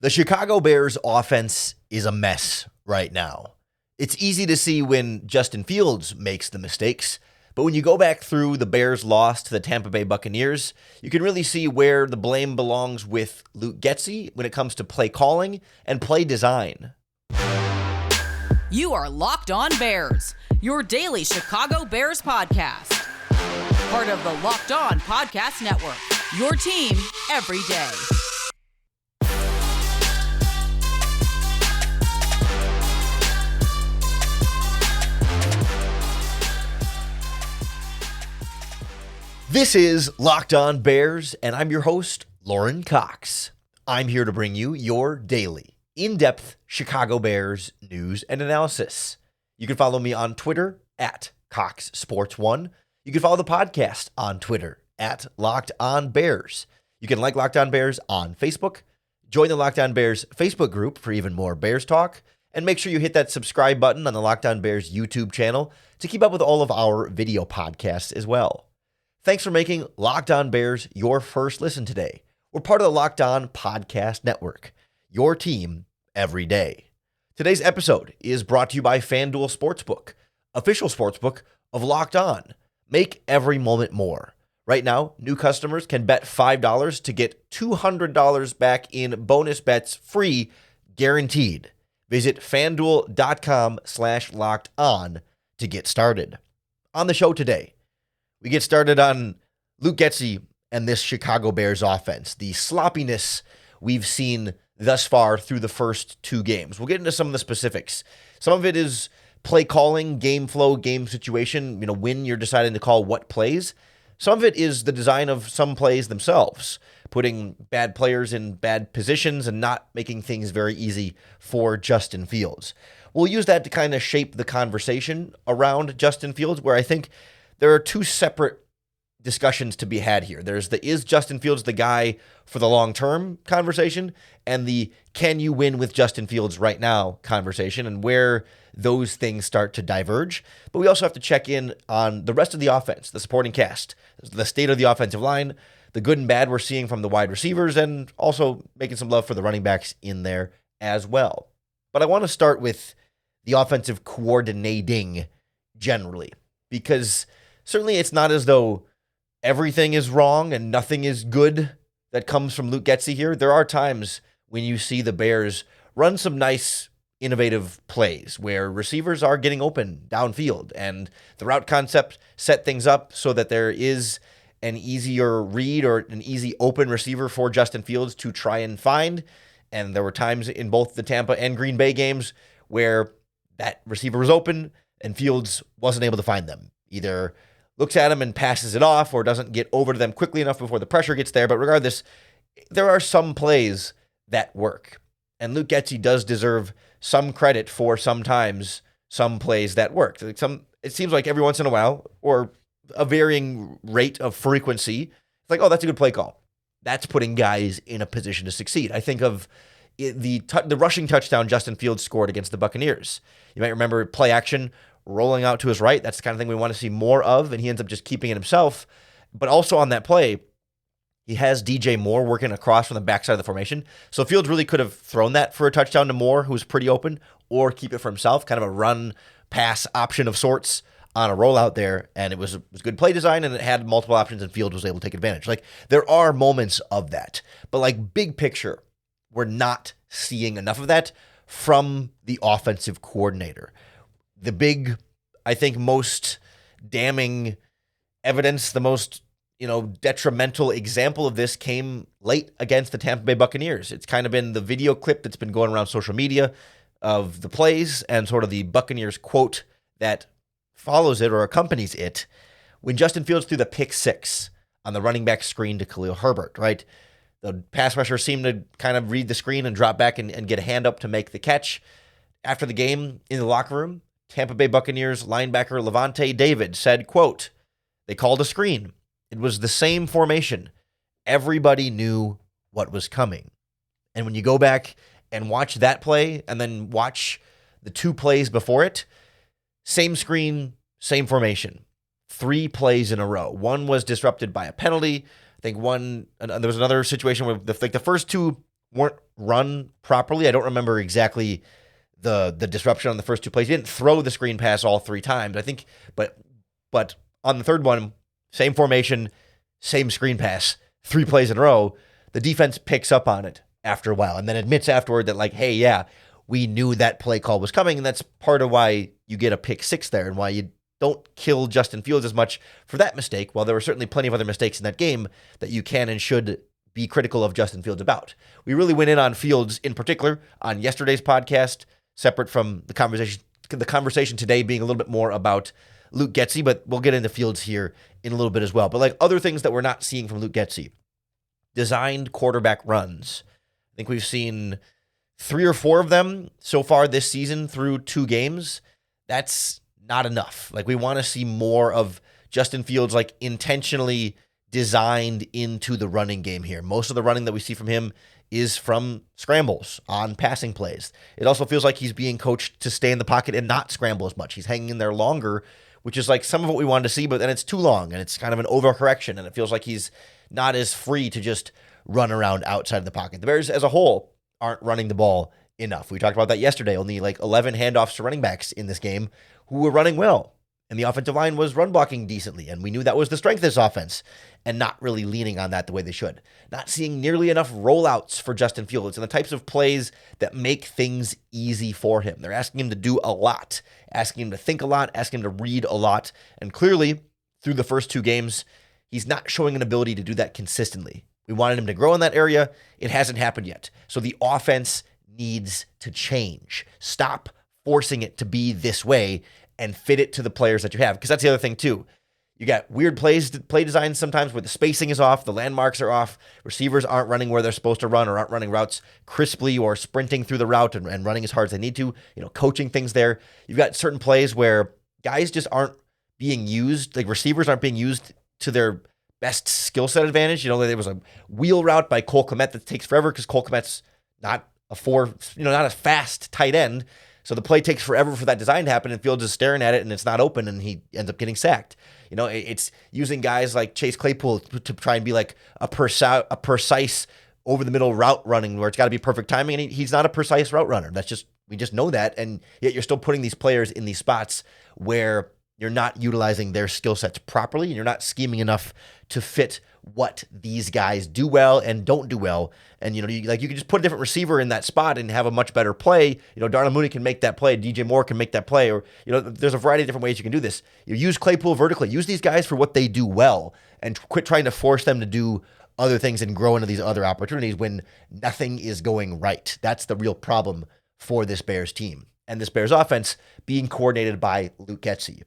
The Chicago Bears offense is a mess right now. It's easy to see when Justin Fields makes the mistakes, but when you go back through the Bears' loss to the Tampa Bay Buccaneers, you can really see where the blame belongs with Luke Getsy when it comes to play calling and play design. You are Locked On Bears, your daily Chicago Bears podcast. Part of the Locked On Podcast Network, your team every day. This is Locked On Bears, and I'm your host, Lauren Cox. I'm here to bring you your daily, in-depth Chicago Bears news and analysis. You can follow me on Twitter at CoxSports1. You can follow the podcast on Twitter at Locked On Bears. You can like Locked On Bears on Facebook. Join the Locked On Bears Facebook group for even more Bears talk. And make sure you hit that subscribe button on the Locked On Bears YouTube channel to keep up with all of our video podcasts as well. Thanks for making Locked On Bears your first listen today. We're part of the Locked On Podcast Network, your team every day. Today's episode is brought to you by FanDuel Sportsbook, official sportsbook of Locked On. Make every moment more. Right now, new customers can bet $5 to get $200 back in bonus bets free, guaranteed. Visit FanDuel.com/LockedOn to get started. On the show today, we get started on Luke Getsy and this Chicago Bears offense, the sloppiness we've seen thus far through the first two games. We'll get into some of the specifics. Some of it is play calling, game flow, game situation, when you're deciding to call what plays. Some of it is the design of some plays themselves, putting bad players in bad positions and not making things very easy for Justin Fields. We'll use that to kind of shape the conversation around Justin Fields, where I think there are two separate discussions to be had here. There's the is Justin Fields the guy for the long-term conversation, and the can you win with Justin Fields right now conversation, and where those things start to diverge. But we also have to check in on the rest of the offense, the supporting cast, the state of the offensive line, the good and bad we're seeing from the wide receivers, and also making some love for the running backs in there as well. But I want to start with the offensive coordinating generally, because certainly it's not as though everything is wrong and nothing is good that comes from Luke Getsy here. There are times when you see the Bears run some nice, innovative plays where receivers are getting open downfield, and the route concept set things up so that there is an easier read or an easy open receiver for Justin Fields to try and find. And there were times in both the Tampa and Green Bay games where that receiver was open and Fields wasn't able to find them. Either looks at him and passes it off or doesn't get over to them quickly enough before the pressure gets there. But regardless, there are some plays that work. And Luke Getsy does deserve some credit for sometimes some plays that work. It seems like every once in a while, or a varying rate of frequency, it's like, oh, that's a good play call. That's putting guys in a position to succeed. I think of the rushing touchdown Justin Fields scored against the Buccaneers. You might remember play action, rolling out to his right. That's the kind of thing we want to see more of, and he ends up just keeping it himself. But also on that play, he has DJ Moore working across from the backside of the formation. So Fields really could have thrown that for a touchdown to Moore, who was pretty open, or keep it for himself, kind of a run-pass option of sorts on a rollout there. And it was good play design, and it had multiple options, and Fields was able to take advantage. Like, there are moments of that. But like big picture, we're not seeing enough of that from the offensive coordinator. The big, I think, most damning evidence, the most, detrimental example of this came late against the Tampa Bay Buccaneers. It's kind of been the video clip that's been going around social media of the plays and sort of the Buccaneers quote that follows it or accompanies it when Justin Fields threw the pick six on the running back screen to Khalil Herbert, right? The pass rusher seemed to kind of read the screen and drop back and get a hand up to make the catch. After the game in the locker room, Tampa Bay Buccaneers linebacker Levante David said, quote, "They called a screen. It was the same formation. Everybody knew what was coming." And when you go back and watch that play and then watch the two plays before it, same screen, same formation. 3 plays in a row. One was disrupted by a penalty. I think there was another situation where the first two weren't run properly. I don't remember exactly the disruption on the first two plays. He didn't throw the screen pass all three times, I think, but on the third one, same formation, same screen pass, 3 plays in a row. The defense picks up on it after a while and then admits afterward that, like, hey, yeah, we knew that play call was coming, and that's part of why you get a pick 6 there and why you don't kill Justin Fields as much for that mistake, while there were certainly plenty of other mistakes in that game that you can and should be critical of Justin Fields about. We really went in on Fields in particular on yesterday's podcast, separate from the conversation today being a little bit more about Luke Getsy, but we'll get into Fields here in a little bit as well. But like other things that we're not seeing from Luke Getsy, designed quarterback runs. I think we've seen 3 or 4 of them so far this season through 2 games. That's not enough. Like, we want to see more of Justin Fields, like, intentionally designed into the running game here. Most of the running that we see from him is from scrambles on passing plays. It also feels like he's being coached to stay in the pocket and not scramble as much. He's hanging in there longer, which is like some of what we wanted to see, but then it's too long and it's kind of an overcorrection, and it feels like he's not as free to just run around outside of the pocket. The Bears as a whole aren't running the ball enough. We talked about that yesterday. Only like 11 handoffs to running backs in this game who were running well. And the offensive line was run blocking decently. And we knew that was the strength of this offense and not really leaning on that the way they should. Not seeing nearly enough rollouts for Justin Fields and the types of plays that make things easy for him. They're asking him to do a lot, asking him to think a lot, asking him to read a lot. And clearly, through the first 2 games, he's not showing an ability to do that consistently. We wanted him to grow in that area. It hasn't happened yet. So the offense needs to change. Stop forcing it to be this way and fit it to the players that you have. Because that's the other thing too. You got weird play designs sometimes where the spacing is off, the landmarks are off, receivers aren't running where they're supposed to run or aren't running routes crisply or sprinting through the route and running as hard as they need to, coaching things there. You've got certain plays where guys just aren't being used, like receivers aren't being used to their best skill set advantage. There was a wheel route by Cole Kmet that takes forever because Cole Kmet's not not a fast tight end. So the play takes forever for that design to happen, and Fields is staring at it, and it's not open, and he ends up getting sacked. It's using guys like Chase Claypool to try and be like a precise over-the-middle route running where it's got to be perfect timing, and he's not a precise route runner. We just know that, and yet you're still putting these players in these spots where you're not utilizing their skill sets properly, and you're not scheming enough to fit what these guys do well and don't do well. And, you can just put a different receiver in that spot and have a much better play. Darnell Mooney can make that play. DJ Moore can make that play. Or, there's a variety of different ways you can do this. You use Claypool vertically. Use these guys for what they do well and quit trying to force them to do other things and grow into these other opportunities when nothing is going right. That's the real problem for this Bears team and this Bears offense being coordinated by Luke Getsy.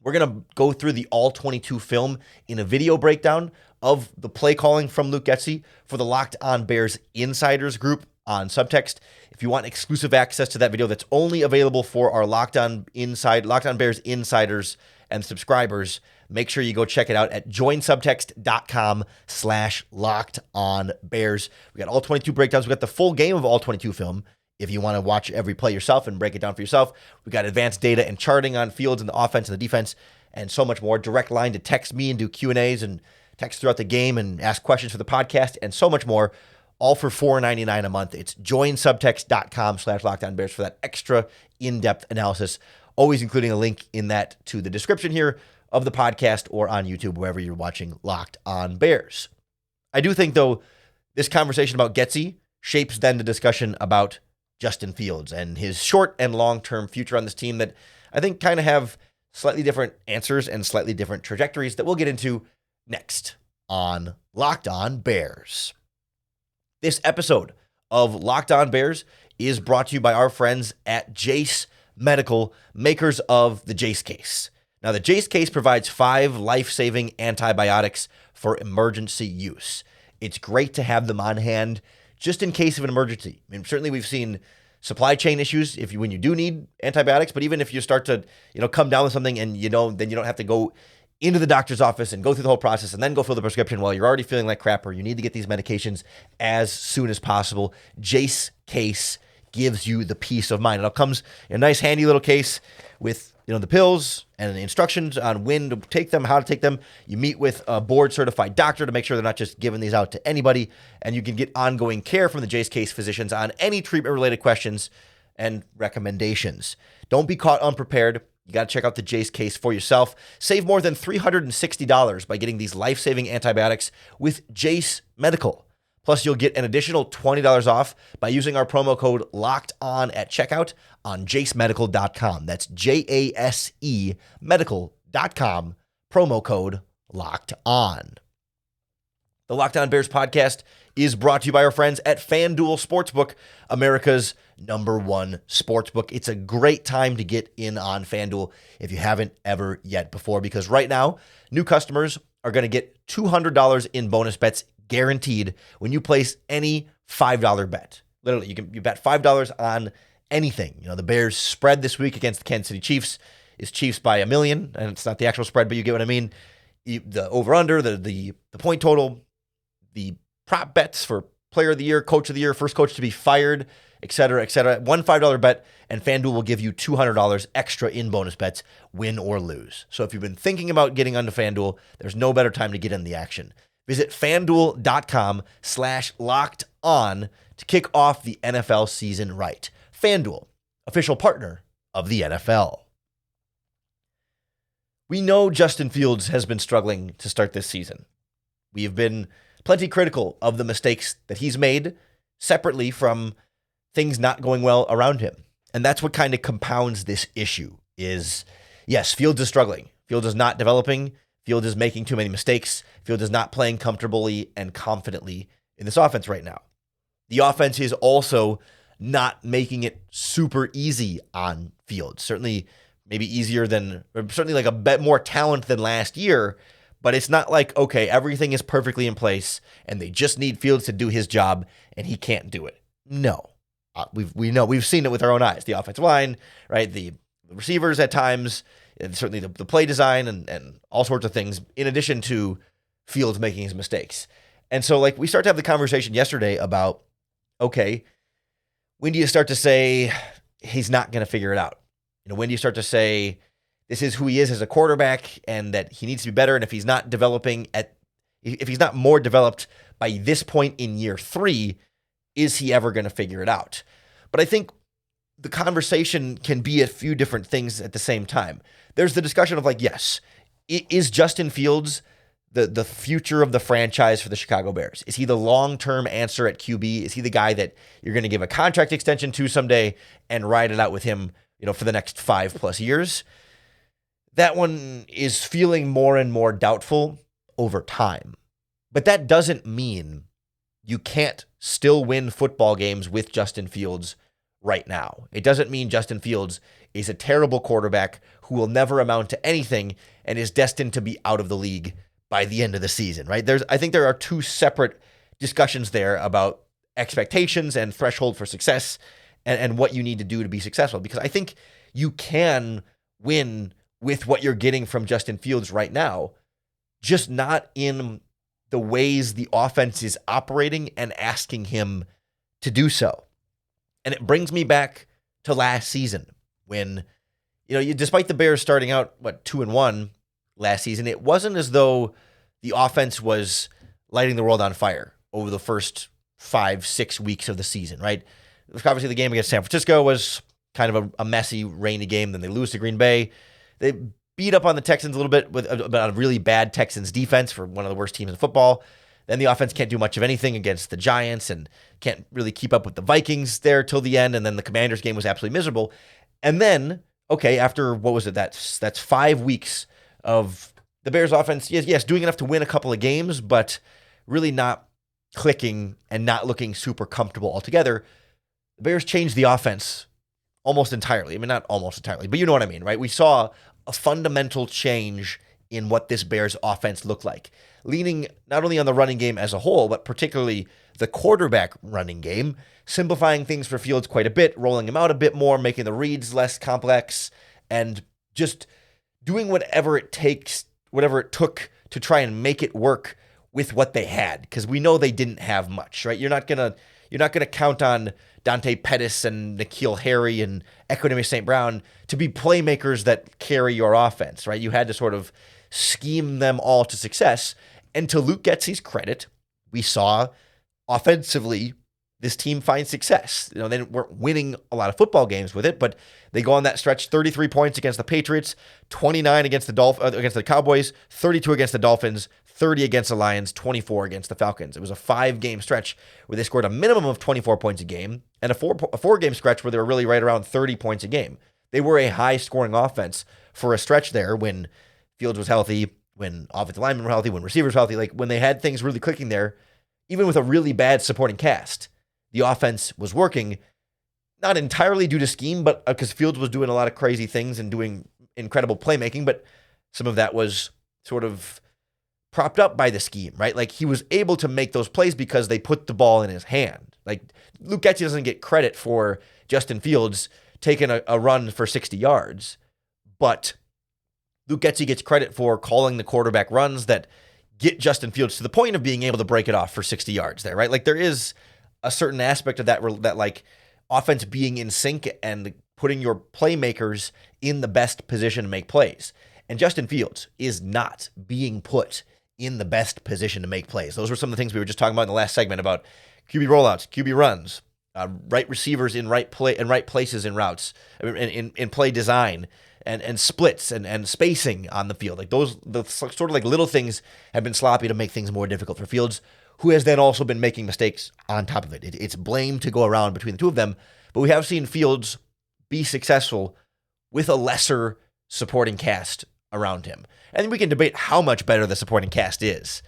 We're going to go through the all-22 film in a video breakdown of the play calling from Luke Getsy for the Locked On Bears Insiders group on Subtext. If you want exclusive access to that video, that's only available for our Locked On Bears Insiders and subscribers, make sure you go check it out at joinsubtext.com/LockedOnBears. We got all 22 breakdowns. We got the full game of all 22 film. If you want to watch every play yourself and break it down for yourself, we got advanced data and charting on Fields and the offense and the defense and so much more. Direct line to text me and do Q&As and text throughout the game and ask questions for the podcast and so much more, all for $4.99 a month. It's joinsubtext.com/LockedOnBears for that extra in-depth analysis, always including a link in that to the description here of the podcast or on YouTube, wherever you're watching Locked On Bears. I do think, though, this conversation about Getsy shapes then the discussion about Justin Fields and his short and long-term future on this team that I think kind of have slightly different answers and slightly different trajectories that we'll get into next on Locked On Bears. This episode of Locked On Bears is brought to you by our friends at Jase Medical, makers of the Jase case. Now, the Jase case provides 5 life-saving antibiotics for emergency use. It's great to have them on hand just in case of an emergency. I mean, certainly we've seen supply chain issues when you do need antibiotics, but even if you start to, come down with something and then you don't have to go into the doctor's office and go through the whole process and then go fill the prescription while you're already feeling like crap or you need to get these medications as soon as possible. Jase case gives you the peace of mind. It all comes in a nice, handy little case with the pills and the instructions on when to take them, how to take them. You meet with a board-certified doctor to make sure they're not just giving these out to anybody, and you can get ongoing care from the Jase Case physicians on any treatment-related questions and recommendations. Don't be caught unprepared. You got to check out the Jase Case for yourself. Save more than $360 by getting these life-saving antibiotics with Jase Medical. Plus, you'll get an additional $20 off by using our promo code LOCKEDON at checkout on jasemedical.com. That's JASE medical.com, promo code LOCKEDON. The Locked On Bears podcast is brought to you by our friends at FanDuel Sportsbook, America's #1 sportsbook. It's a great time to get in on FanDuel if you haven't ever yet before, because right now, new customers are going to get $200 in bonus bets guaranteed when you place any $5 bet. Literally, you bet $5 on anything. The Bears spread this week against the Kansas City Chiefs is Chiefs by 1 million, and it's not the actual spread, but you get what I mean. The over-under, the point total, the prop bets for player of the year, coach of the year, first coach to be fired, et cetera, et cetera. One $5 bet, and FanDuel will give you $200 extra in bonus bets, win or lose. So if you've been thinking about getting onto FanDuel, there's no better time to get in the action. Visit FanDuel.com/LockedOn to kick off the NFL season right. FanDuel, official partner of the NFL. We know Justin Fields has been struggling to start this season. We have been plenty critical of the mistakes that he's made separately from things not going well around him. And that's what kind of compounds this issue is, yes, Fields is struggling. Fields is not developing. Fields is making too many mistakes. Fields is not playing comfortably and confidently in this offense right now. The offense is also not making it super easy on Fields. Certainly maybe easier than, or certainly like a bit more talent than last year, but it's not like, okay, everything is perfectly in place and they just need Fields to do his job and he can't do it. No. We've seen it with our own eyes. The offensive line, right? The receivers at times, and certainly the play design and all sorts of things, in addition to Fields making his mistakes. And so we start to have the conversation yesterday about, okay, when do you start to say he's not going to figure it out? When do you start to say this is who he is as a quarterback and that he needs to be better? And if he's not if he's not more developed by this point in year 3, is he ever going to figure it out? But I think the conversation can be a few different things at the same time. There's the discussion of yes, is Justin Fields the future of the franchise for the Chicago Bears? Is he the long-term answer at QB? Is he the guy that you're going to give a contract extension to someday and ride it out with him, for the next 5+ years? That one is feeling more and more doubtful over time. But that doesn't mean you can't still win football games with Justin Fields right now. It doesn't mean Justin Fields is a terrible quarterback who will never amount to anything and is destined to be out of the league by the end of the season, right? I think there are two separate discussions there about expectations and threshold for success and what you need to do to be successful, because I think you can win with what you're getting from Justin Fields right now, just not in the ways the offense is operating and asking him to do so. And it brings me back to last season when, despite the Bears starting out, 2-1 last season, it wasn't as though the offense was lighting the world on fire over the first 5-6 weeks of the season, right? Obviously, the game against San Francisco was kind of a messy, rainy game. Then they lose to Green Bay. They beat up on the Texans a little bit with a really bad Texans defense for one of the worst teams in football. Then the offense can't do much of anything against the Giants and can't really keep up with the Vikings there till the end. And then the Commanders game was absolutely miserable. And then, okay, after, what was it? That's 5 weeks of the Bears offense, yes, doing enough to win a couple of games, but really not clicking and not looking super comfortable altogether. The Bears changed the offense almost entirely. I mean, not almost entirely, but you know what I mean, right? We saw a fundamental change in what this Bears offense looked like, leaning not only on the running game as a whole, but particularly the quarterback running game, simplifying things for Fields quite a bit, rolling him out a bit more, making the reads less complex, and just doing whatever it took to try and make it work with what they had, because we know they didn't have much, right? You're not gonna you're not going to count on Dante Pettis and N'Keal Harry and Equanimous St. Brown to be playmakers that carry your offense, right? You had to sort of scheme them all to success. And to Luke Getsy's credit, we saw offensively this team find success. They weren't winning a lot of football games with it, but they go on that stretch: 33 points against the Patriots, 29 against the Cowboys, 32 against the Dolphins, 30 against the Lions, 24 against the Falcons. It was a 5-game stretch where they scored a minimum of 24 points a game, and a 4-game stretch where they were really right around 30 points a game. They were a high-scoring offense for a stretch there when Fields was healthy, when offensive linemen were healthy, when receivers were healthy, like when they had things really clicking there, even with a really bad supporting cast. The offense was working, not entirely due to scheme, but because Fields was doing a lot of crazy things and doing incredible playmaking, but some of that was sort of propped up by the scheme, right? Like he was able to make those plays because they put the ball in his hand. Like Luke Getsy doesn't get credit for Justin Fields taking a run for 60 yards, but Luke Getsy gets credit for calling the quarterback runs that get Justin Fields to the point of being able to break it off for 60 yards there, right? Like there is a certain aspect of that like offense being in sync and putting your playmakers in the best position to make plays. And Justin Fields is not being put in the best position to make plays. Those were some of the things we were just talking about in the last segment about QB rollouts, QB runs, right receivers in right places in routes, in play design, and splits and spacing on the field. Like the sort of like little things have been sloppy to make things more difficult for Fields, who has then also been making mistakes on top of it. It's blame to go around between the two of them, but we have seen Fields be successful with a lesser supporting cast around him. And we can debate how much better the supporting cast is,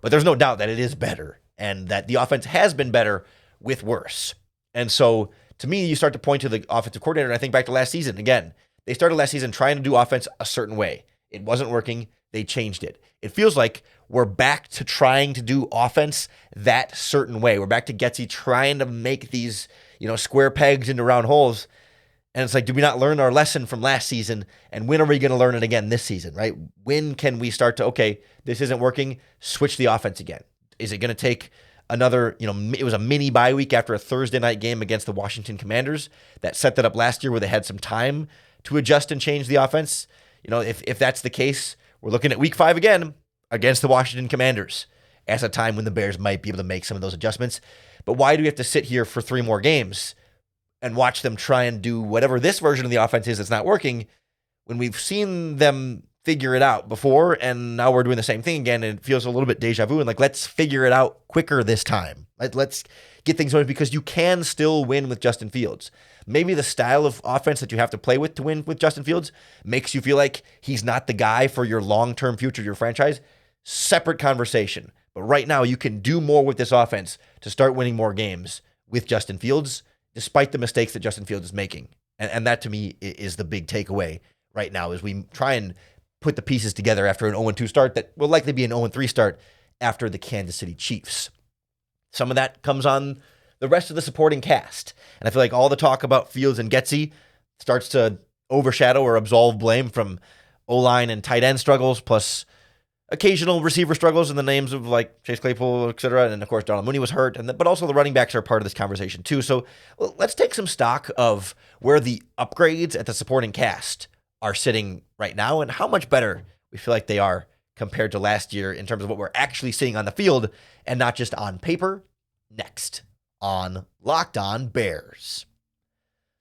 but there's no doubt that it is better and that the offense has been better with worse. And so to me, you start to point to the offensive coordinator, and I think back to last season. Again, they started last season trying to do offense a certain way. It wasn't working. They changed it. It feels like we're back to trying to do offense that certain way. We're back to Getsy trying to make these, square pegs into round holes. And it's like, did we not learn our lesson from last season? And when are we going to learn it again this season, right? When can we start to, okay, this isn't working, switch the offense again? Is it going to take another, it was a mini bye week after a Thursday night game against the Washington Commanders that set that up last year where they had some time to adjust and change the offense. If that's the case, we're looking at week 5 again against the Washington Commanders as a time when the Bears might be able to make some of those adjustments. But why do we have to sit here for 3 more games and watch them try and do whatever this version of the offense is that's not working when we've seen them figure it out before and now we're doing the same thing again, and it feels a little bit deja vu, and like, let's figure it out quicker this time. Let's get things going, because you can still win with Justin Fields. Maybe the style of offense that you have to play with to win with Justin Fields makes you feel like he's not the guy for your long-term future, your franchise. Separate conversation. But right now, you can do more with this offense to start winning more games with Justin Fields, despite the mistakes that Justin Fields is making. And that, to me, is the big takeaway right now, as we try and put the pieces together after an 0-2 start that will likely be an 0-3 start after the Kansas City Chiefs. Some of that comes on the rest of the supporting cast. And I feel like all the talk about Fields and Getsy starts to overshadow or absolve blame from O-line and tight end struggles, plus occasional receiver struggles in the names of like Chase Claypool, et cetera. And of course, Darnell Mooney was hurt, but also the running backs are part of this conversation too. So let's take some stock of where the upgrades at the supporting cast are sitting right now and how much better we feel like they are compared to last year in terms of what we're actually seeing on the field and not just on paper. Next on Locked On Bears.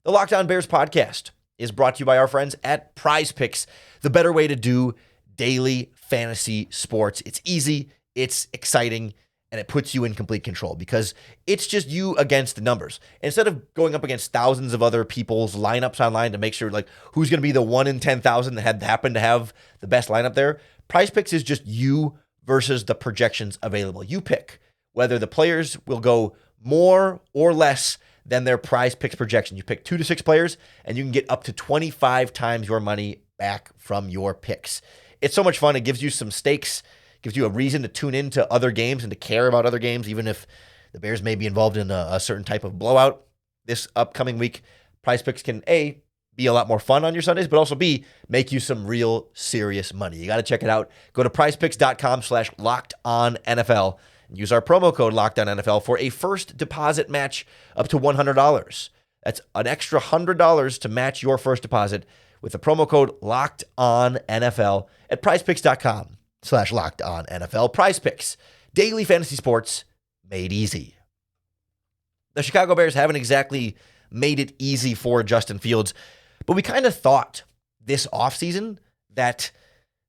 The Locked On Bears podcast is brought to you by our friends at PrizePicks, the better way to do daily fantasy sports. It's easy, it's exciting, and it puts you in complete control because it's just you against the numbers. Instead of going up against thousands of other people's lineups online to make sure like who's going to be the 1 in 10,000 that had happened to have the best lineup there, PrizePicks is just you versus the projections available. You pick whether the players will go more or less than their PrizePicks projection. You pick 2 to 6 players, and you can get up to 25 times your money back from your picks. It's so much fun. It gives you some stakes, gives you a reason to tune into other games and to care about other games, even if the Bears may be involved in a certain type of blowout this upcoming week. PrizePicks can, A, be a lot more fun on your Sundays, but also B, make you some real serious money. You got to check it out. Go to prizepicks.com/LockedOnNFL Use our promo code LOCKEDONNFL for a first deposit match up to $100. That's an extra $100 to match your first deposit with the promo code LOCKEDONNFL at prizepicks.com/LockedOnNFL. PrizePicks, daily fantasy sports made easy. The Chicago Bears haven't exactly made it easy for Justin Fields, but we kind of thought this offseason that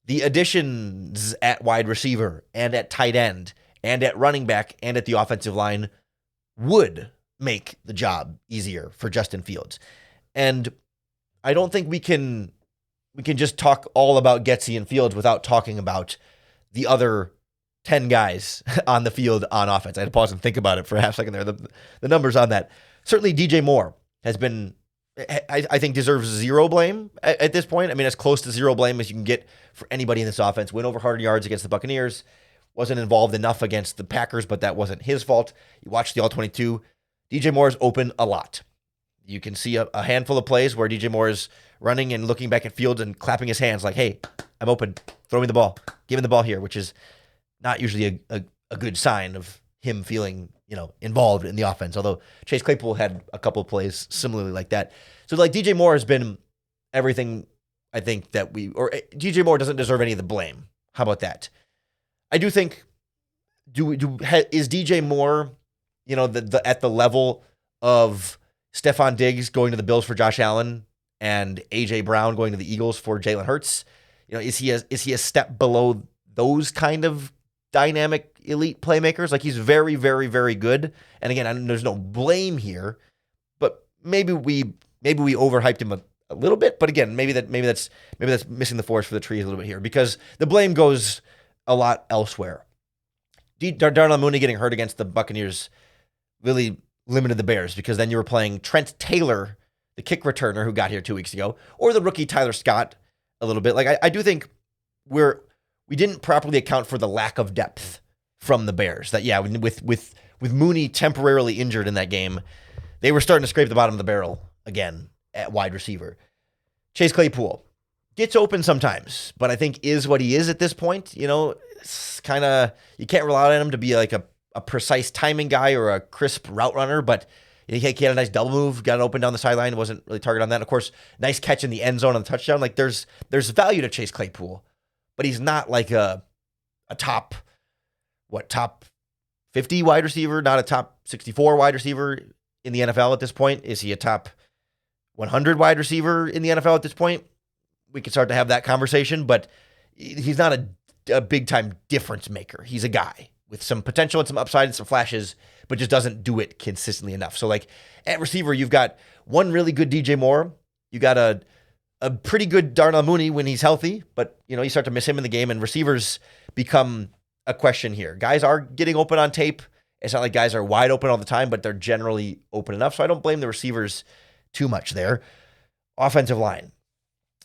the additions at wide receiver and at tight end and at running back and at the offensive line would make the job easier for Justin Fields. And I don't think we can just talk all about Getsy and Fields without talking about the other 10 guys on the field on offense. I had to pause and think about it for a half second there. The numbers on that. Certainly DJ Moore has been, I think, deserves zero blame at this point. I mean, as close to zero blame as you can get for anybody in this offense. Went over 100 yards against the Buccaneers. Wasn't involved enough against the Packers, but that wasn't his fault. You watch the All-22. DJ Moore is open a lot. You can see a handful of plays where DJ Moore is running and looking back at Fields and clapping his hands like, hey, I'm open. Throw me the ball. Give me the ball here, which is not usually a good sign of him feeling, involved in the offense. Although Chase Claypool had a couple of plays similarly like that. So DJ Moore has been everything I think that DJ Moore doesn't deserve any of the blame. How about that? I do think, is DJ Moore, at the level of Stephon Diggs going to the Bills for Josh Allen and A.J. Brown going to the Eagles for Jalen Hurts? Is he a step below those kind of dynamic elite playmakers? Like, he's very, very, very good. And again, there's no blame here, but maybe we overhyped him a little bit. But again, maybe that's missing the forest for the trees a little bit here, because the blame goes a lot elsewhere. Darnell Mooney getting hurt against the Buccaneers really limited the Bears, because then you were playing Trent Taylor, the kick returner who got here 2 weeks ago, or the rookie Tyler Scott a little bit. Like, I do think we didn't properly account for the lack of depth from the Bears. That, yeah, with Mooney temporarily injured in that game, they were starting to scrape the bottom of the barrel again at wide receiver. Chase Claypool gets open sometimes, but I think is what he is at this point. It's kind of, you can't rely on him to be like a precise timing guy or a crisp route runner, but he had a nice double move, got it open down the sideline, wasn't really targeted on that. Of course, nice catch in the end zone on the touchdown. Like, there's value to Chase Claypool, but he's not like a top 50 wide receiver, not a top 64 wide receiver in the NFL at this point. Is he a top 100 wide receiver in the NFL at this point? We can start to have that conversation, but he's not a big-time difference maker. He's a guy with some potential and some upside and some flashes, but just doesn't do it consistently enough. So, like, at receiver, you've got one really good DJ Moore. You got a pretty good Darnell Mooney when he's healthy, but, you start to miss him in the game, and receivers become a question here. Guys are getting open on tape. It's not like guys are wide open all the time, but they're generally open enough, so I don't blame the receivers too much there. Offensive line,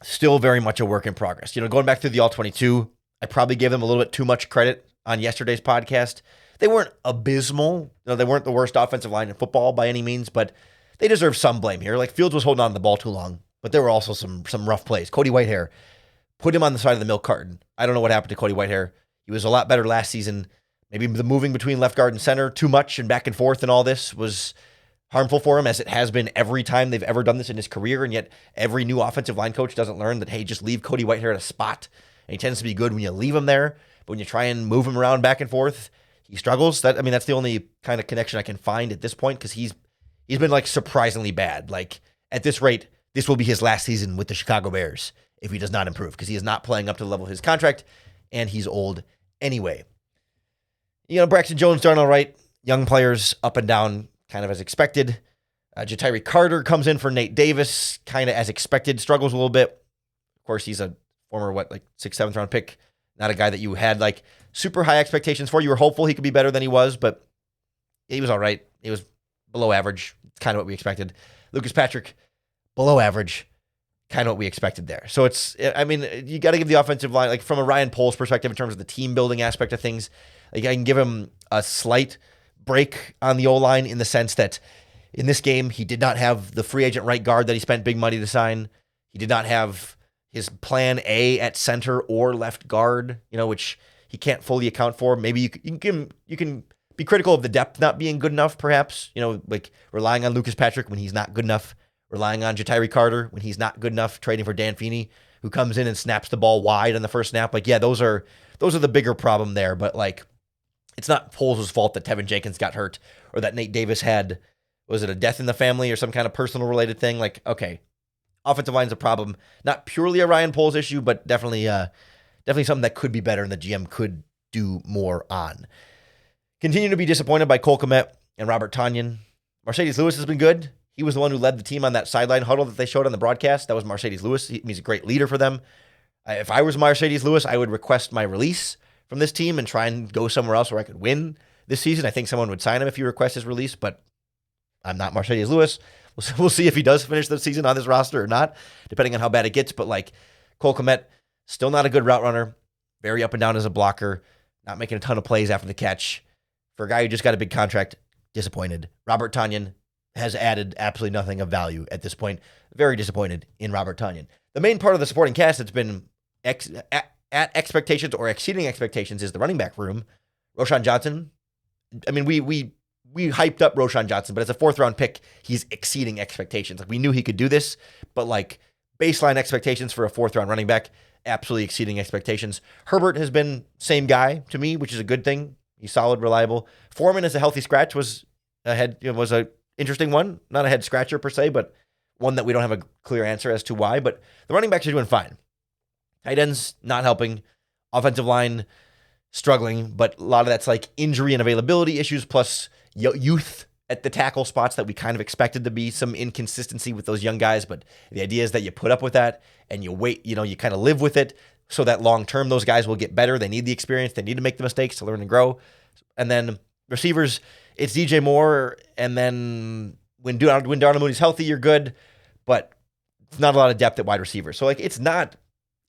still very much a work in progress. Going back through the All-22, I probably gave them a little bit too much credit on yesterday's podcast. They weren't abysmal. They weren't the worst offensive line in football by any means, but they deserve some blame here. Like, Fields was holding on to the ball too long, but there were also some rough plays. Cody Whitehair, put him on the side of the milk carton. I don't know what happened to Cody Whitehair. He was a lot better last season. Maybe the moving between left guard and center too much and back and forth and all this was harmful for him, as it has been every time they've ever done this in his career. And yet every new offensive line coach doesn't learn that, hey, just leave Cody Whitehair at a spot. And he tends to be good when you leave him there. But when you try and move him around back and forth, he struggles. That's the only kind of connection I can find at this point, because he's been, like, surprisingly bad. Like, at this rate, this will be his last season with the Chicago Bears if he does not improve, because he is not playing up to the level of his contract, and he's old anyway. Braxton Jones, Darnell Wright, young players up and down, kind of as expected. Ja'Tyre Carter comes in for Nate Davis, kind of as expected, struggles a little bit. Of course, he's a former, 6th, 7th round pick. Not a guy that you had, like, super high expectations for. You were hopeful he could be better than he was, but he was all right. He was below average, kind of what we expected. Lucas Patrick, below average, kind of what we expected there. So you got to give the offensive line, like, from a Ryan Poles perspective in terms of the team building aspect of things, like, I can give him a slight break on the O-line in the sense that in this game, he did not have the free agent right guard that he spent big money to sign. He did not have his plan A at center or left guard, which he can't fully account for. Maybe you can be critical of the depth not being good enough, perhaps. Like relying on Lucas Patrick when he's not good enough, relying on Ja'Tyre Carter when he's not good enough, trading for Dan Feeney, who comes in and snaps the ball wide on the first snap. Like, yeah, those are the bigger problem there. But like, it's not Poles' fault that Tevin Jenkins got hurt or that Nate Davis had, was it a death in the family or some kind of personal related thing? Like, okay, offensive line's a problem. Not purely a Ryan Poles issue, but definitely something that could be better and the GM could do more on. Continue to be disappointed by Cole Kmet and Robert Tonyan. Mercedes Lewis has been good. He was the one who led the team on that sideline huddle that they showed on the broadcast. That was Mercedes Lewis. He's a great leader for them. If I was Mercedes Lewis, I would request my release from this team and try and go somewhere else where I could win this season. I think someone would sign him if you request his release, but I'm not Mercedes Lewis. We'll see if he does finish the season on this roster or not, depending on how bad it gets. But like Cole Kmet, still not a good route runner, very up and down as a blocker, not making a ton of plays after the catch. For a guy who just got a big contract, disappointed. Robert Tonyan has added absolutely nothing of value at this point. Very disappointed in Robert Tonyan. The main part of the supporting cast that's been at expectations or exceeding expectations is the running back room. Roschon Johnson. I mean, we hyped up Roschon Johnson, but as a 4th-round pick, he's exceeding expectations. Like, we knew he could do this, but like baseline expectations for a 4th-round running back, absolutely exceeding expectations. Herbert has been same guy to me, which is a good thing. He's solid, reliable. Foreman as a healthy scratch was a interesting one. Not a head scratcher per se, but one that we don't have a clear answer as to why. But the running backs are doing fine. Tight ends not helping. Offensive line struggling, but a lot of that's like injury and availability issues plus youth at the tackle spots that we kind of expected to be some inconsistency with those young guys. But the idea is that you put up with that and you wait, you kind of live with it so that long term those guys will get better. They need the experience. They need to make the mistakes to learn and grow. And then receivers, it's DJ Moore. And then when Darnell Mooney's healthy, you're good, but it's not a lot of depth at wide receiver. So like, it's not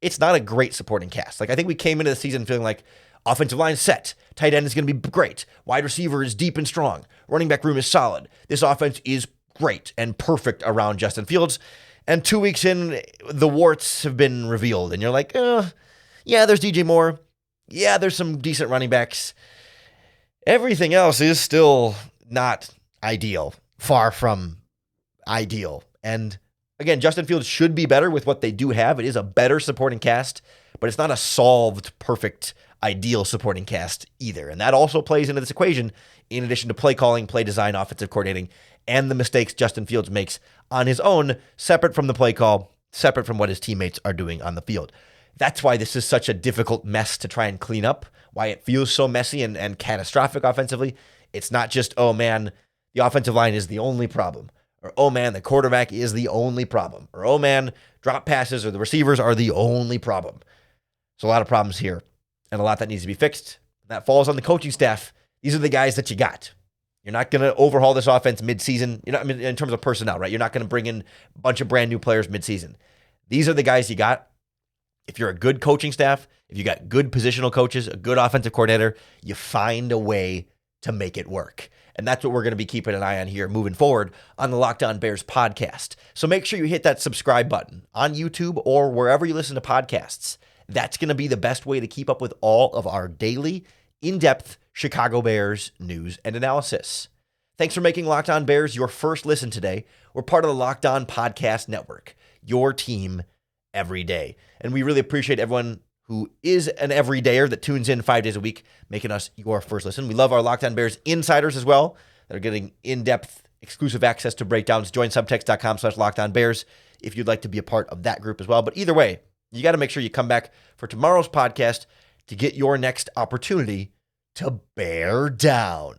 a great supporting cast. Like, I think we came into the season feeling like offensive line set, tight end is going to be great, wide receiver is deep and strong, running back room is solid. This offense is great and perfect around Justin Fields. And 2 weeks in, the warts have been revealed, and you're like, yeah, there's DJ Moore. Yeah, there's some decent running backs. Everything else is still not ideal, far from ideal. And again, Justin Fields should be better with what they do have. It is a better supporting cast, but it's not a solved, perfect, ideal supporting cast either. And that also plays into this equation, in addition to play calling, play design, offensive coordinating, and the mistakes Justin Fields makes on his own, separate from the play call, separate from what his teammates are doing on the field. That's why this is such a difficult mess to try and clean up, why it feels so messy and catastrophic offensively. It's not just, oh man, the offensive line is the only problem. Or, oh man, the quarterback is the only problem. Or, oh man, drop passes or the receivers are the only problem. So a lot of problems here and a lot that needs to be fixed. That falls on the coaching staff. These are the guys that you got. You're not going to overhaul this offense midseason. In terms of personnel, right? You're not going to bring in a bunch of brand new players midseason. These are the guys you got. If you're a good coaching staff, if you got good positional coaches, a good offensive coordinator, you find a way to make it work. And that's what we're going to be keeping an eye on here moving forward on the Locked On Bears podcast. So make sure you hit that subscribe button on YouTube or wherever you listen to podcasts. That's going to be the best way to keep up with all of our daily, in-depth Chicago Bears news and analysis. Thanks for making Locked On Bears your first listen today. We're part of the Locked On Podcast Network, your team every day. And we really appreciate everyone who is an everydayer that tunes in 5 days a week, making us your first listen. We love our Locked On Bears insiders as well that are getting in-depth exclusive access to breakdowns. Join subtext.com/LockedOnBears if you'd like to be a part of that group as well. But either way, you got to make sure you come back for tomorrow's podcast to get your next opportunity to bear down.